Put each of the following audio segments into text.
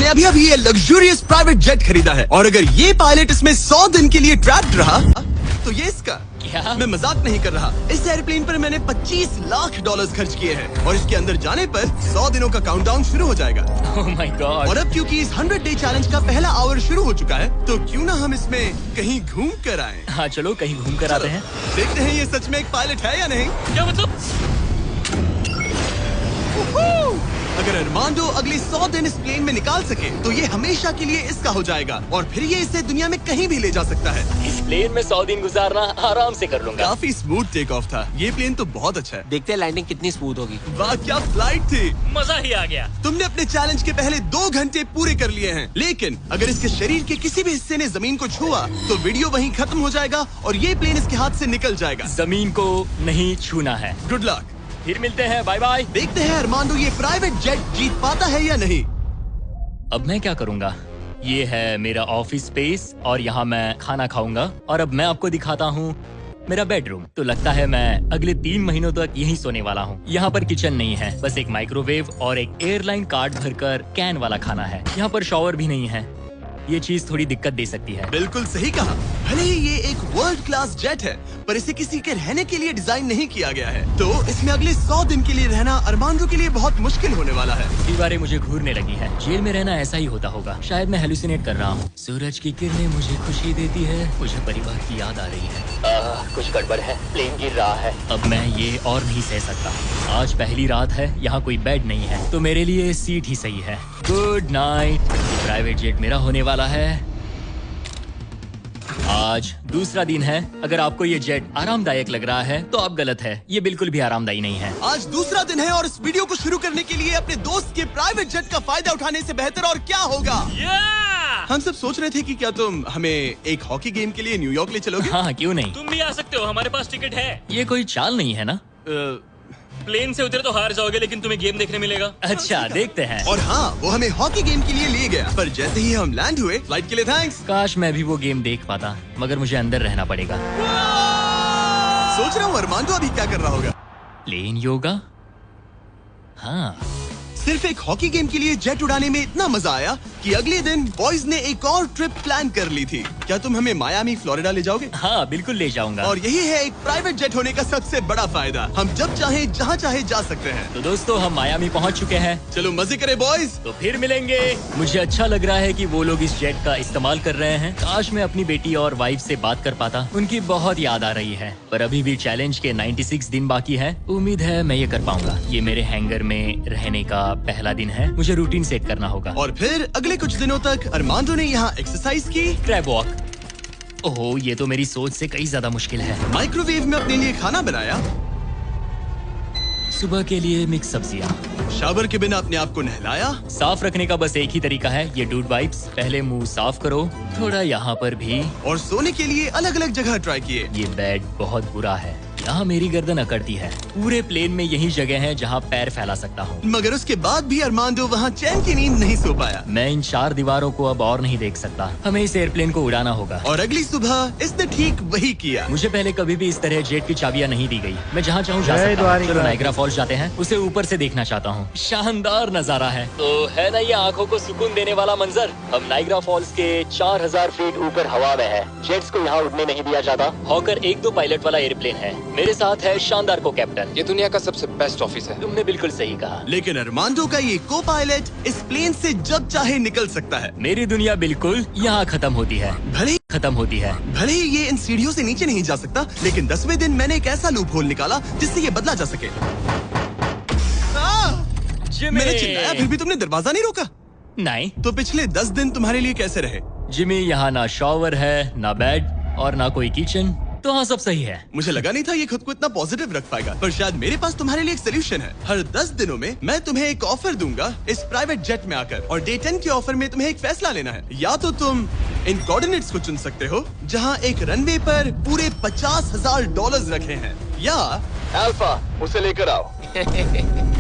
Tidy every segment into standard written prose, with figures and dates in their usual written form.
मैंने अभी अभी ये लग्जूरियस प्राइवेट जेट खरीदा है और अगर ये पायलट इसमें 100 दिन के लिए ट्रैप्ड रहा तो ये इसका। क्या? मैं मजाक नहीं कर रहा। इस एयरप्लेन पर मैंने $25 लाख खर्च किए हैं और इसके अंदर जाने पर 100 दिनों का काउंटडाउन शुरू हो जाएगा। Oh my God. और अब क्योंकि इस 100 डे चैलेंज का पहला आवर शुरू हो चुका है तो क्यों ना हम इसमें कहीं घूम कर आए। हाँ चलो कहीं घूम कर आते हैं। देखते हैं ये सच में एक पायलट है या नहीं। क्या मतलब? अगर अरमांडो अगले 100 दिन इस प्लेन में निकाल सके तो ये हमेशा के लिए इसका हो जाएगा और फिर ये इसे दुनिया में कहीं भी ले जा सकता है। इस प्लेन में 100 दिन गुजारना आराम से कर लूंगा। काफी स्मूथ टेक ऑफ था। ये प्लेन तो बहुत अच्छा है। देखते हैं लैंडिंग कितनी स्मूथ होगी। वाह क्या फ्लाइट थी। मजा ही आ गया। तुमने अपने चैलेंज के पहले 2 घंटे पूरे कर लिए हैं, लेकिन अगर इसके शरीर के किसी भी हिस्से ने जमीन को छुआ तो वीडियो वहीं खत्म हो जाएगा और ये प्लेन इसके हाथ से निकल जाएगा। जमीन को नहीं छूना है। Good luck. फिर मिलते हैं, बाय बाय। देखते हैं अरमांडो ये प्राइवेट जेट जीत पाता है या नहीं। अब मैं क्या करूंगा? ये है मेरा ऑफिस स्पेस और यहाँ मैं खाना खाऊंगा और अब मैं आपको दिखाता हूँ मेरा बेडरूम। तो लगता है मैं अगले 3 महीनों तक यहीं सोने वाला हूँ। यहाँ पर किचन नहीं है, बस एक माइक्रोवेव और एक एयरलाइन कार्ड भरकर कैन वाला खाना है। यहाँ पर शॉवर भी नहीं है। ये चीज थोड़ी दिक्कत दे सकती है। बिल्कुल सही कहा। भले ही ये एक वर्ल्ड क्लास जेट है पर इसे किसी के रहने के लिए डिजाइन नहीं किया गया है, तो इसमें अगले 100 दिन के लिए रहना अरमांडो के लिए बहुत मुश्किल होने वाला है। दीवारें मुझे घूरने लगी है। जेल में रहना ऐसा ही होता होगा। शायद मैं हेलुसिनेट कर रहा हूँ। सूरज की किरणें मुझे खुशी देती है। मुझे परिवार की याद आ रही है। कुछ गड़बड़ है। प्लेन गिर रहा है। अब मैं ये और नहीं सह सकता। आज पहली रात है, यहाँ कोई बेड नहीं है, तो मेरे लिए सीट ही सही है। Good night. प्राइवेट जेट मेरा होने वाला है। आज दूसरा दिन है। अगर आपको ये जेट आरामदायक लग रहा है तो आप गलत है। ये बिल्कुल भी आरामदायी नहीं है। आज दूसरा दिन है और इस वीडियो को शुरू करने के लिए अपने दोस्त के प्राइवेट जेट का फायदा उठाने से बेहतर और क्या होगा। हम सब सोच रहे थे कि क्या तुम हमें एक हॉकी गेम के लिए न्यूयॉर्क ले चलोगे। हाँ क्यों नहीं। तुम भी आ सकते हो, हमारे पास टिकट है। ये कोई चाल नहीं है ना। प्लेन से उतरे तो हार जाओगे लेकिन तुम्हें गेम देखने मिलेगा। अच्छा देखते हैं। और हाँ, वो हमें हॉकी गेम के लिए ले गया, पर जैसे ही हम लैंड हुए, फ्लाइट के लिए थैंक्स। काश मैं भी वो गेम देख पाता, मगर मुझे अंदर रहना पड़ेगा। सोच रहा हूँ अरमांडो अभी क्या कर रहा होगा। प्लेन योगा। हाँ सिर्फ एक हॉकी गेम के लिए जेट उड़ाने में इतना मजा आया कि अगले दिन बॉयज ने एक और ट्रिप प्लान कर ली थी। क्या तुम हमें मायामी फ्लोरिडा ले जाओगे। हाँ बिल्कुल ले जाऊंगा। और यही है एक प्राइवेट जेट होने का सबसे बड़ा फायदा। हम जब चाहे जहाँ चाहे जा सकते हैं। तो दोस्तों हम मायामी पहुँच चुके हैं। चलो मजे करें बॉयज। तो फिर मिलेंगे। मुझे अच्छा लग रहा है कि वो लोग इस जेट का इस्तेमाल कर रहे हैं। काश मैं अपनी बेटी और वाइफ से बात कर पाता। उनकी बहुत याद आ रही है। पर अभी भी चैलेंज के 96 दिन बाकी है। उम्मीद है मैं ये कर पाऊंगा। ये मेरे हैंगर में रहने का पहला दिन है। मुझे रूटीन सेट करना होगा। और फिर अगले कुछ दिनों तक अरमांडो ने यहाँ एक्सरसाइज की। Crab walk. ओह ये तो मेरी सोच से कई ज्यादा मुश्किल है। माइक्रोवेव में अपने लिए खाना बनाया। सुबह के लिए मिक्स सब्जियाँ। शावर के बिना अपने आप को नहलाया। साफ रखने का बस एक ही तरीका है, ये डूड वाइप्स। पहले मुंह साफ करो, थोड़ा यहाँ पर भी। और सोने के लिए अलग अलग जगह ट्राई किए। ये बेड बहुत बुरा है। यहाँ मेरी गर्दन अकड़ती है। पूरे प्लेन में यही जगह है जहाँ पैर फैला सकता हूँ। मगर उसके बाद भी अरमांडो वहाँ चैन की नींद नहीं सो पाया। मैं इन 4 दीवारों को अब और नहीं देख सकता। हमें इस एयरप्लेन को उड़ाना होगा। और अगली सुबह इसने ठीक वही किया। मुझे पहले कभी भी इस तरह जेट की चाबियाँ नहीं दी गई। मैं जहाँ चाहूँ जा सकता हूँ। चलो नाइग्रा फॉल्स जाते हैं। उसे ऊपर से देखना चाहता हूँ। शानदार नजारा है। तो है ना ये आंखों को सुकून देने वाला मंजर। हम नाइग्रा फॉल्स के 4000 फीट ऊपर हवा में है। जेट्स को यहाँ उड़ने नहीं दिया जाता। हॉकर 1-2 पायलट वाला एयरप्लेन है। मेरे साथ है शानदार को कैप्टन। ये दुनिया का सबसे बेस्ट ऑफिस है। तुमने बिल्कुल सही कहा। लेकिन अरमांडो का ये को पायलट इस प्लेन से जब चाहे निकल सकता है। मेरी दुनिया बिल्कुल यहाँ खत्म होती है। भले ही ये इन सीढ़ियों से नीचे नहीं जा सकता, लेकिन 10वें दिन मैंने एक ऐसा लूप होल निकाला जिससे ये बदला जा सके। मैंने चिल्लाया फिर भी तुमने दरवाजा नहीं रोका। नहीं तो पिछले 10 दिन तुम्हारे लिए कैसे रहे। जिमी, यहाँ ना शॉवर है, ना बेड और ना कोई किचन। तो हाँ सब सही है। मुझे लगा नहीं था ये खुद को इतना पॉजिटिव रख पाएगा, पर शायद मेरे पास तुम्हारे लिए एक सोल्यूशन है। हर 10 दिनों में मैं तुम्हें एक ऑफर दूंगा इस प्राइवेट जेट में आकर, और डे 10 के ऑफर में तुम्हें एक फैसला लेना है। या तो तुम इन कोऑर्डिनेट्स को चुन सकते हो जहाँ एक रनवे पर पूरे $50,000 रखे हैं, या अल्फा उसे लेकर आओ।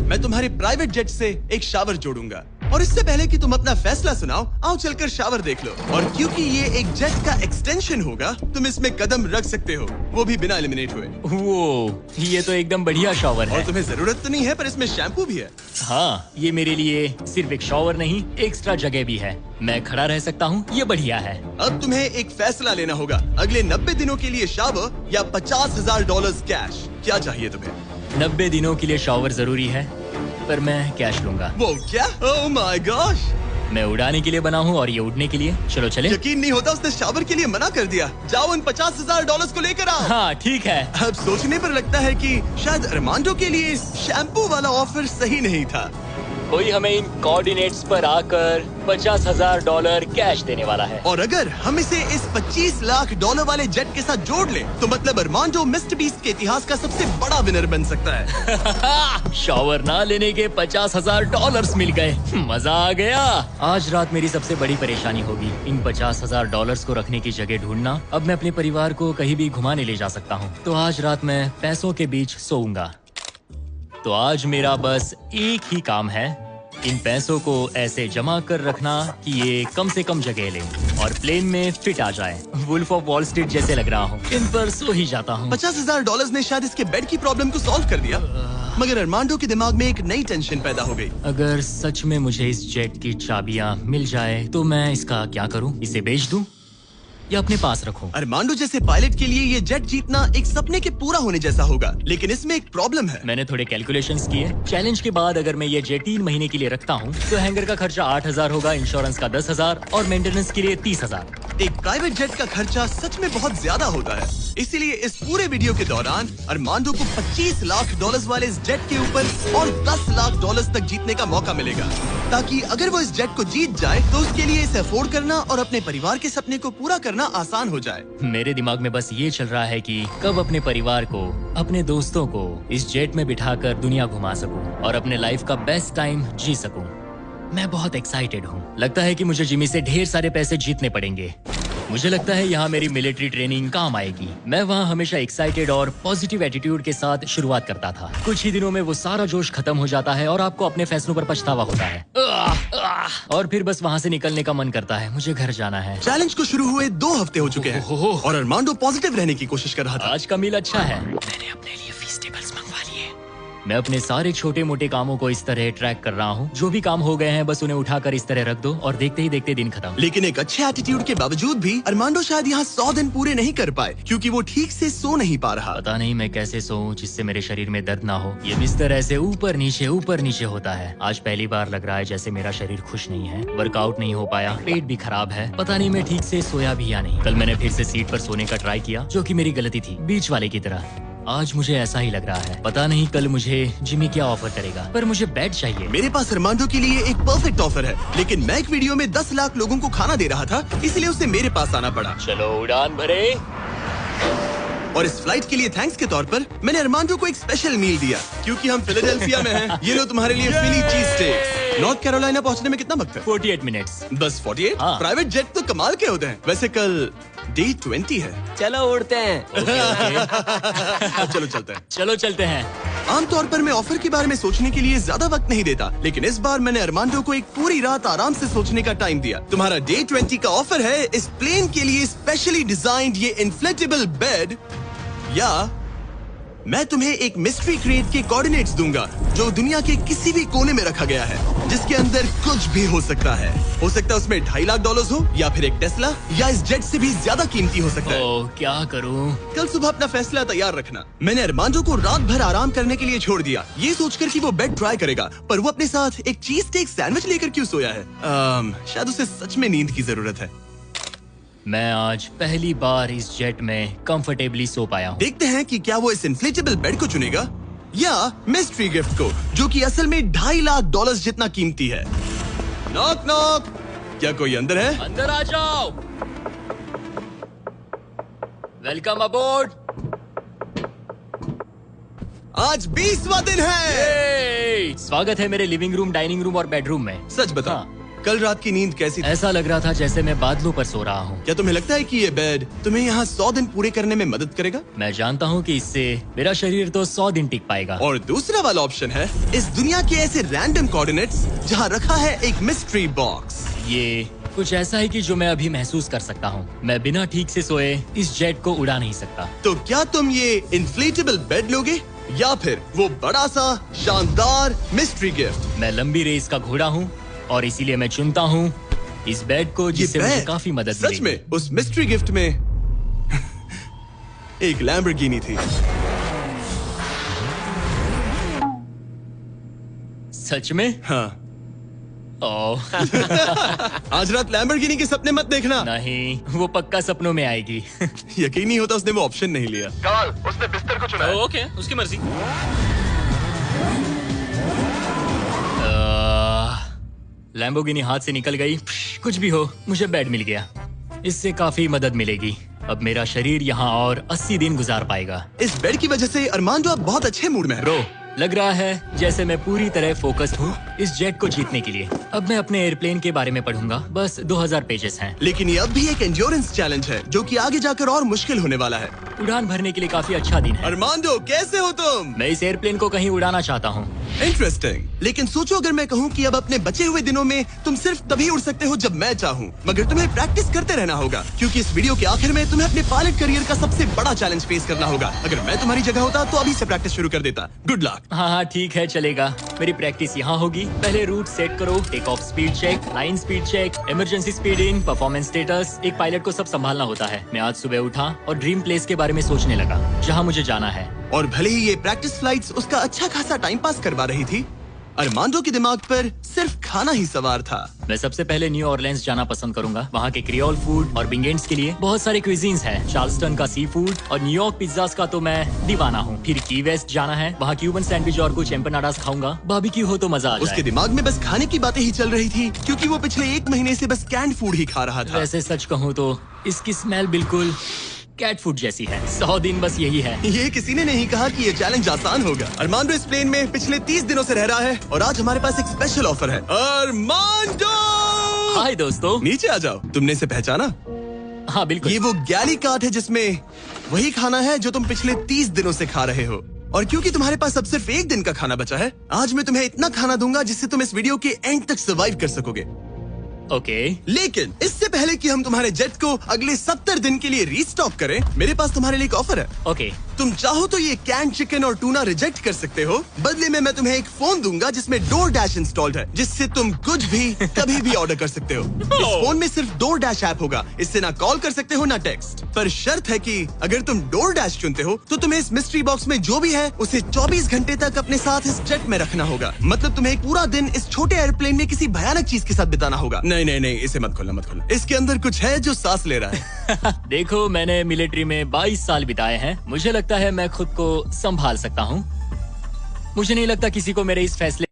मैं तुम्हारे प्राइवेट जेट से एक शावर जोड़ूंगा। और इससे पहले कि तुम अपना फैसला सुनाओ, आओ चलकर शावर देख लो। और क्योंकि ये एक जेट का एक्सटेंशन होगा, तुम इसमें कदम रख सकते हो, वो भी बिना एलिमिनेट हुए। वो ये तो एकदम बढ़िया शॉवर और है। तुम्हें जरूरत तो नहीं है, पर इसमें शैम्पू भी है। हाँ, ये मेरे लिए सिर्फ एक शॉवर नहीं, एक्स्ट्रा जगह भी है। मैं खड़ा रह सकता हूँ, ये बढ़िया है। अब तुम्हें एक फैसला लेना होगा, अगले 90 दिनों के लिए शावर या $50,000 कैश। क्या चाहिए तुम्हें? 90 दिनों के लिए शॉवर जरूरी है, पर मैं कैश लूंगा। वो क्या? Oh my gosh! मैं उड़ाने के लिए बना हूँ और ये उड़ने के लिए। चलो चले। यकीन नहीं होता, उसने शावर के लिए मना कर दिया। जाओ उन $50,000 को लेकर आओ। हाँ ठीक है। अब सोचने पर लगता है कि शायद अरमांडो के लिए शैम्पू वाला ऑफर सही नहीं था। कोई हमें इन कोऑर्डिनेट्स पर आकर $50,000 कैश देने वाला है। और अगर हम इसे इस $25 लाख वाले जेट के साथ जोड़ ले, तो मतलब अरमांडो मिस्टर बीस्ट के इतिहास का सबसे बड़ा विनर बन सकता है। शॉवर ना लेने के $50,000 मिल गए। मजा आ गया। आज रात मेरी सबसे बड़ी परेशानी होगी इन $50,000 को रखने की जगह ढूंढना। अब मैं अपने परिवार को कहीं भी घुमाने ले जा सकता हूँ, तो आज रात मैं पैसों के बीच सोऊंगा। तो आज मेरा बस एक ही काम है, इन पैसों को ऐसे जमा कर रखना कि ये कम से कम जगह लें और प्लेन में फिट आ जाए। वुल्फ ऑफ वॉल स्ट्रीट जैसे लग रहा हूँ। इन पर सो ही जाता हूँ। $50,000 ने शायद इसके बेड की प्रॉब्लम को सॉल्व कर दिया, मगर अरमांडो के दिमाग में एक नई टेंशन पैदा हो गई। अगर सच में मुझे इस जेट की चाबियां मिल जाए तो मैं इसका क्या करूं? इसे बेच दूं या अपने पास रखूं? अरमांडो जैसे पायलट के लिए ये जेट जीतना एक सपने के पूरा होने जैसा होगा, लेकिन इसमें एक प्रॉब्लम है। मैंने थोड़े कैलकुलेशंस किए। चैलेंज के बाद अगर मैं ये जेट 3 महीने के लिए रखता हूँ तो हैंगर का खर्चा 8,000 होगा, इंश्योरेंस का 10,000 और मेंटेनेंस के लिए 30,000। एक प्राइवेट जेट का खर्चा सच में बहुत ज्यादा होता है, इसीलिए इस पूरे वीडियो के दौरान अरमांडो को $25 लाख वाले इस जेट के ऊपर और $10 लाख तक जीतने का मौका मिलेगा, ताकि अगर वो इस जेट को जीत जाए तो उसके लिए इसे अफोर्ड करना और अपने परिवार के सपने को पूरा करना आसान हो जाए। मेरे दिमाग में बस ये चल रहा है कि कब अपने परिवार को, अपने दोस्तों को इस जेट में बिठाकर दुनिया घुमा सकूं और अपने लाइफ का बेस्ट टाइम जी सकूं। मैं बहुत एक्साइटेड हूँ। लगता है कि मुझे जिमी से ढेर सारे पैसे जीतने पड़ेंगे। मुझे लगता है यहाँ मेरी मिलिट्री ट्रेनिंग काम आएगी। मैं वहाँ हमेशा एक्साइटेड और पॉजिटिव एटीट्यूड के साथ शुरुआत करता था। कुछ ही दिनों में वो सारा जोश खत्म हो जाता है और आपको अपने फैसलों पर पछतावा होता है और फिर बस वहाँ से निकलने का मन करता है। मुझे घर जाना है। चैलेंज को शुरू हुए 2 हफ्ते हो चुके हैं और अरमांडो पॉजिटिव रहने की कोशिश कर रहा था। आज का मील अच्छा है। मैंने अपने लिए फेस्टिवल्स मंगवा लिए। मैं अपने सारे छोटे मोटे कामों को इस तरह ट्रैक कर रहा हूँ। जो भी काम हो गए हैं बस उन्हें उठाकर इस तरह रख दो और देखते ही देखते दिन खत्म। लेकिन एक अच्छे एटीट्यूड के बावजूद भी अरमांडो शायद यहाँ 100 दिन पूरे नहीं कर पाए, क्योंकि वो ठीक से सो नहीं पा रहा। पता नहीं मैं कैसे सोऊं जिससे मेरे शरीर में दर्द ना हो। ये बिस्तर ऐसे ऊपर नीचे होता है। आज पहली बार लग रहा है जैसे मेरा शरीर खुश नहीं है। वर्कआउट नहीं हो पाया, पेट भी खराब है। पता नहीं मैं ठीक से सोया भी या नहीं। कल मैंने फिर से सीट पर सोने का ट्राई किया, जो कि मेरी गलती थी, बीच वाले की तरह। आज मुझे ऐसा ही लग रहा है। पता नहीं कल मुझे जिमी क्या ऑफर करेगा, पर मुझे बेड चाहिए। मेरे पास अरमांडो के लिए एक परफेक्ट ऑफर है, लेकिन मैं एक वीडियो में 10 लाख लोगों को खाना दे रहा था, इसलिए उसे मेरे पास आना पड़ा। चलो उड़ान भरे। और इस फ्लाइट के लिए थैंक्स के तौर पर मैंने अरमांडो को एक स्पेशल मील दिया, क्योंकि हम फिलाडेल्फिया में हैं। ये लो तुम्हारे लिए फिली चीज स्टेक। नॉर्थ कैरोलिना पहुंचने में कितना वक्त है? 48 मिनट्स। बस 48? हाँ। प्राइवेट जेट तो कमाल के होते हैं। वैसे कल डे 20 है। चलो उड़ते हैं। चलो चलते हैं। चलो चलते हैं। आमतौर पर मैं ऑफर के बारे में सोचने के लिए ज्यादा वक्त नहीं देता, लेकिन इस बार मैंने अरमांडो को एक पूरी रात आराम से सोचने का टाइम दिया। तुम्हारा डे 20 का ऑफर है इस प्लेन के लिए स्पेशली डिजाइन्ड ये इन्फ्लेटेबल बेड, या मैं तुम्हें एक मिस्ट्री क्रेट के कोऑर्डिनेट्स दूंगा जो दुनिया के किसी भी कोने में रखा गया है, जिसके अंदर कुछ भी हो सकता है। हो सकता है उसमें $2.5 लाख हो, या फिर एक टेस्ला, या इस जेट से भी ज्यादा कीमती हो सकता है। ओह, क्या करूं? कल सुबह अपना फैसला तैयार रखना। मैंने अरमांडो को रात भर आराम करने के लिए छोड़ दिया, ये सोचकर कि वो बेड ट्राई करेगा, पर वो अपने साथ एक चीज स्टेक सैंडविच लेकर क्यों सोया है? शायद उसे सच में नींद की जरूरत है। मैं आज पहली बार इस जेट में कंफर्टेबली सो पाया हूँ। देखते हैं कि क्या वो इस इन्फ्लेटेबल बेड को चुनेगा या मिस्ट्री गिफ्ट को, जो कि असल में $2.5 लाख जितना कीमती है। नॉक नॉक, क्या कोई अंदर है? अंदर आ जाओ। Welcome aboard. आज 20वां दिन है। स्वागत है मेरे लिविंग रूम, डाइनिंग रूम और बेडरूम में। सच बताओ, हाँ। कल रात की नींद कैसी थी? ऐसा लग रहा था जैसे मैं बादलों पर सो रहा हूँ। क्या तुम्हें लगता है कि ये बेड तुम्हें यहाँ 100 दिन पूरे करने में मदद करेगा? मैं जानता हूँ कि इससे मेरा शरीर तो 100 दिन टिक पाएगा। और दूसरा वाला ऑप्शन है इस दुनिया के ऐसे रैंडम कोऑर्डिनेट्स जहाँ रखा है एक मिस्ट्री बॉक्स। ये कुछ ऐसा है कि जो मैं अभी महसूस कर सकता हूँ। मैं बिना ठीक से सोए इस जेट को उड़ा नहीं सकता। तो क्या तुम ये इन्फ्लेटेबल बेड लोगे या फिर वो बड़ा सा शानदार मिस्ट्री गिफ्ट? मैं लंबी रेस का घोड़ा हूँ और इसीलिए मैं चुनता हूँ इस बेड को, जिससे मुझे काफी मदद सच मिलेगी। में उस मिस्ट्री गिफ्ट में एक लैम्बोर्गिनी थी। सच में? हाँ। ओह आज रात लैम्बोर्गिनी के सपने मत देखना। नहीं, वो पक्का सपनों में आएगी। यकीन नहीं होता उसने वो ऑप्शन नहीं लिया। कार्ल, उसने बिस्तर को चुना है। ओके, उसकी मर्जी। लैम्बोर्गिनी हाथ से निकल गई। कुछ भी हो, मुझे बेड मिल गया। इससे काफी मदद मिलेगी। अब मेरा शरीर यहाँ और 80 दिन गुजार पाएगा। इस बेड की वजह से अरमांडो अब बहुत अच्छे मूड में है। ब्रो, लग रहा है जैसे मैं पूरी तरह फोकस्ड हूँ इस जेट को जीतने के लिए। अब मैं अपने एयरप्लेन के बारे में पढ़ूंगा। बस 2000 पेजेस हैं। लेकिन ये अब भी एक एंड्योरेंस चैलेंज है जो कि आगे जाकर और मुश्किल होने वाला है। उड़ान भरने के लिए काफी अच्छा दिन है। अरमांडो, कैसे हो तुम? मैं इस एयरप्लेन को कहीं उड़ाना चाहता हूँ। इंटरेस्टिंग। लेकिन सोचो अगर मैं कहूँ कि अब अपने बचे हुए दिनों में तुम सिर्फ तभी उड़ सकते हो जब मैं चाहूँ, मगर तुम्हें प्रैक्टिस करते रहना होगा क्योंकि इस वीडियो के आखिर में तुम्हें अपने पायलट करियर का सबसे बड़ा चैलेंज फेस करना होगा। अगर मैं तुम्हारी जगह होता तो अभी से प्रैक्टिस शुरू कर देता। Good luck. हाँ, ठीक है, चलेगा। मेरी प्रैक्टिस यहाँ होगी। पहले रूट सेट करो, take off speed check, line speed check, emergency speeding, performance status. एक पायलट को सब संभालना होता है। मैं आज सुबह उठा और ड्रीम प्लेस के बारे में सोचने लगा जहाँ मुझे जाना है। और भले ही ये प्रैक्टिस फ्लाइट्स उसका अच्छा खासा टाइम पास करवा रही थी, अरमांडो के दिमाग पर सिर्फ खाना ही सवार था। मैं सबसे पहले न्यू ऑरलेंस जाना पसंद करूंगा। वहाँ के क्रियोल फूड और बिंगेंट्स के लिए बहुत सारे क्विजीन्स हैं। चार्ल्सटन का सी फूड और न्यूयॉर्क पिज्जास का तो मैं दीवाना हूँ। फिर की वेस्ट जाना है, वहाँ क्यूबन सैंडविच और कुछ एम्पनाडास खाऊंगा। बारबेक्यू हो तो मजा आ उसके जाए। दिमाग में बस खाने की बातें ही चल रही थी क्योंकि वो पिछले 1 महीने से बस कैंड फूड ही खा रहा था। वैसे सच कहूँ तो इसकी स्मेल बिल्कुल कैट फूड जैसी है। 100 दिन बस यही है। ये किसी ने नहीं कहा कि ये चैलेंज आसान होगा। अरमांडो इस प्लेन में पिछले 30 दिनों से रह रहा है और आज हमारे पास एक स्पेशल ऑफर है। अरमांडो, हाय दोस्तों। नीचे आ जाओ। तुमने इसे पहचाना? हाँ बिल्कुल। ये वो गैली कार्ट है जिसमें वही खाना है जो तुम पिछले 30 दिनों से खा रहे हो। और क्योंकि तुम्हारे पास अब सिर्फ 1 दिन का खाना बचा है, आज मैं तुम्हें इतना खाना दूंगा जिससे तुम इस वीडियो के एंड तक सर्वाइव कर सकोगे। ओके। लेकिन इससे पहले कि हम तुम्हारे जेट को अगले 70 दिन के लिए रीस्टॉक करें, मेरे पास तुम्हारे लिए एक ऑफर है। ओके। तुम चाहो तो ये कैन चिकन और टूना रिजेक्ट कर सकते हो। बदले में मैं तुम्हें एक फोन दूंगा जिसमें DoorDash इंस्टॉल्ड है, जिससे तुम कुछ भी कभी भी ऑर्डर कर सकते हो। इस फोन में सिर्फ DoorDash ऐप होगा। इससे ना कॉल कर सकते हो ना टेक्स्ट। पर शर्त है कि अगर तुम DoorDash चुनते हो तो तुम्हें इस मिस्ट्री बॉक्स में जो भी है उसे 24 घंटे तक अपने साथ इस जेट में रखना होगा। मतलब तुम्हें एक पूरा दिन इस छोटे एयरप्लेन में किसी भयानक चीज के साथ बिताना होगा। नहीं नहीं नहीं, इसे मत खोलना, मत खोलना। इसके अंदर कुछ है जो सांस ले रहा है। देखो, मैंने मिलिट्री में 22 साल बिताए हैं। मुझे लगता है मैं खुद को संभाल सकता हूँ। मुझे नहीं लगता किसी को मेरे इस फैसले